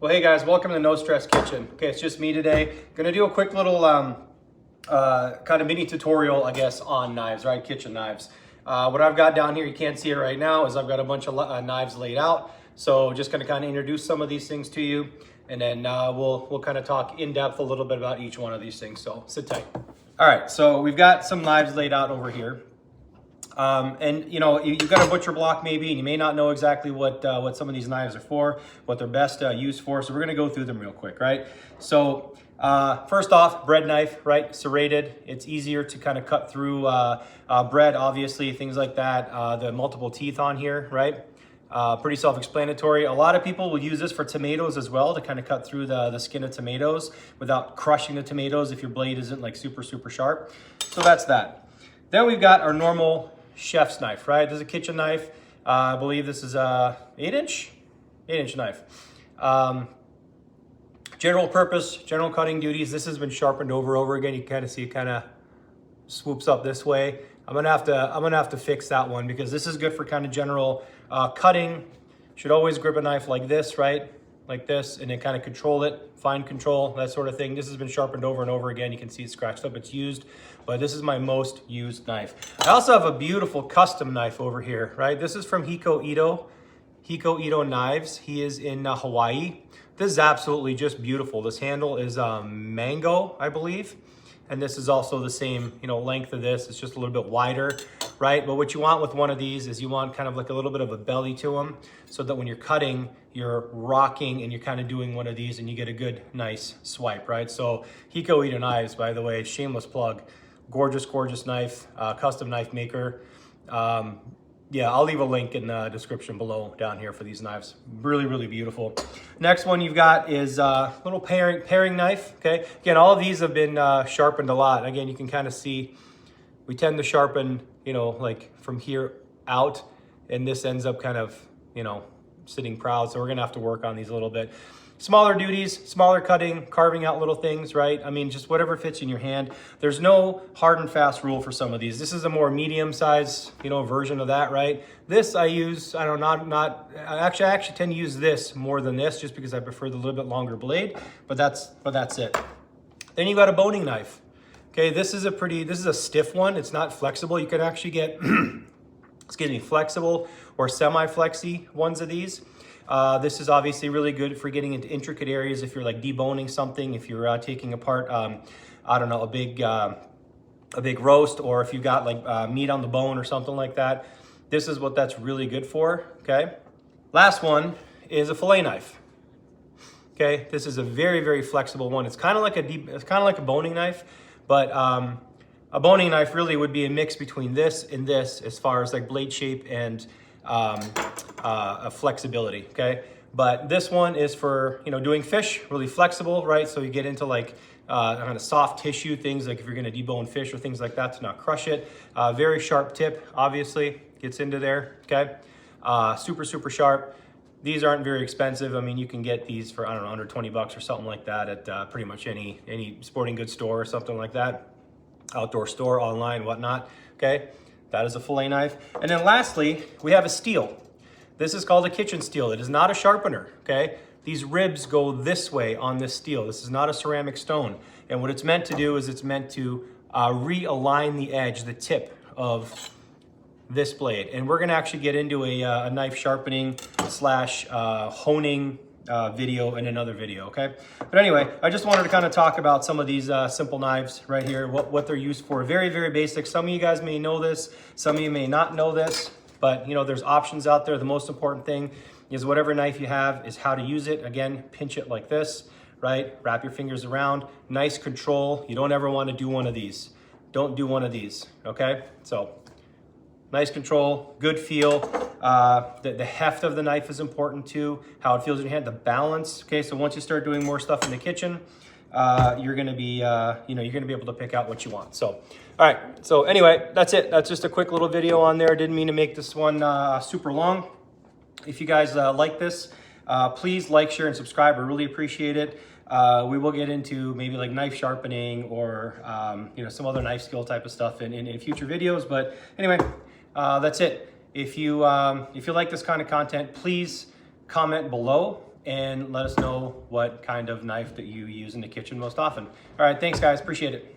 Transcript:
Well, hey guys, welcome to No Stress Kitchen. Okay, it's just me today. Gonna do a quick little kind of mini tutorial, I guess, on knives, right? Kitchen knives. What I've got down here, you can't see it right now, is I've got a bunch of knives laid out. So just gonna kind of introduce some of these things to you, and then we'll kind of talk in depth a little bit about each one of these things. So sit tight. All right, so we've got some knives laid out over here. And you know, you've got a butcher block maybe, and you may not know exactly what some of these knives are for, what they're best used for. So we're gonna go through them real quick, right? So first off, bread knife, right? Serrated. It's easier to kind of cut through bread, obviously, things like that. The multiple teeth on here, right? Pretty self-explanatory. A lot of people will use this for tomatoes as well, to kind of cut through the skin of tomatoes without crushing the tomatoes if your blade isn't like super sharp. So that's that. Then we've got our normal chef's knife, right? This is a kitchen knife. I believe this is a 8-inch knife. General purpose, general cutting duties. This has been sharpened over again. You kind of see it kind of swoops up this way. I'm gonna have to fix that one, because this is good for kind of general cutting. Should always grip a knife like this, right? Like this, and then kind of control it, fine control, that sort of thing. This has been sharpened over and over again. You can see it scratched up, it's used, but this is my most used knife. I also have a beautiful custom knife over here, right? This is from Hiko Ito Knives. He is in Hawaii. This is absolutely just beautiful. This handle is mango, I believe. And this is also the same, you know, length of this. It's just a little bit wider, right? But what you want with one of these is you want kind of like a little bit of a belly to them, so that when you're cutting, you're rocking and you're kind of doing one of these and you get a good, nice swipe, right? So Hiko Ito Knives, by the way, shameless plug. Gorgeous, gorgeous knife, custom knife maker. Yeah, I'll leave a link in the description below down here for these knives. Really, really beautiful. Next one you've got is a little paring knife, okay? Again, all of these have been sharpened a lot. Again, you can kind of see we tend to sharpen, you know, like from here out, and this ends up kind of, you know, sitting proud. So we're gonna have to work on these a little bit. Smaller duties, smaller cutting, carving out little things, right? I mean, just whatever fits in your hand. There's no hard and fast rule for some of these. This is a more medium size, you know, version of that, right? This I use, I don't know, I actually tend to use this more than this, just because I prefer the little bit longer blade, but that's it. Then you got a boning knife. Okay, this is a stiff one. It's not flexible. You can actually get, excuse me, flexible or semi-flexy ones of these. This is obviously really good for getting into intricate areas if you're like deboning something, if you're taking apart, I don't know, a big roast, or if you got like meat on the bone or something like that. This is what that's really good for, okay? Last one is a fillet knife. Okay, this is a very, very flexible one. It's kind of like a boning knife, but a boning knife really would be a mix between this and this as far as like blade shape and flexibility, okay? But this one is for, you know, doing fish, really flexible, right? So you get into like kind of soft tissue things, like if you're gonna debone fish or things like that, to not crush it. Very sharp tip, obviously, gets into there, okay? Super sharp. These aren't very expensive. I mean, you can get these for, I don't know, under 20 bucks or something like that at pretty much any sporting goods store or something like that, outdoor store, online, whatnot, okay? That is a fillet knife. And then lastly, we have a steel. This is called a kitchen steel. It is not a sharpener, okay? These ribs go this way on this steel. This is not a ceramic stone. And what it's meant to do is it's meant to realign the edge, the tip of this blade. And we're gonna actually get into a knife sharpening slash honing video in another video, okay? But anyway, I just wanted to kind of talk about some of these simple knives right here, what they're used for. Very, very basic. Some of you guys may know this, some of you may not know this, but you know, there's options out there. The most important thing is whatever knife you have is how to use it. Again, pinch it like this, right? Wrap your fingers around, nice control. You don't ever want to do one of these. Don't do one of these, okay? So, nice control, good feel. The heft of the knife is important too, how it feels in your hand, the balance. Okay, so once you start doing more stuff in the kitchen, you're gonna be, you're gonna be able to pick out what you want. So, all right, so anyway, that's it. That's just a quick little video on there. Didn't mean to make this one super long. If you guys like this, please like, share, and subscribe. I really appreciate it. We will get into maybe like knife sharpening or some other knife skill type of stuff in future videos. But anyway, that's it. If you like this kind of content, please comment below and let us know what kind of knife that you use in the kitchen most often. All right, thanks guys, appreciate it.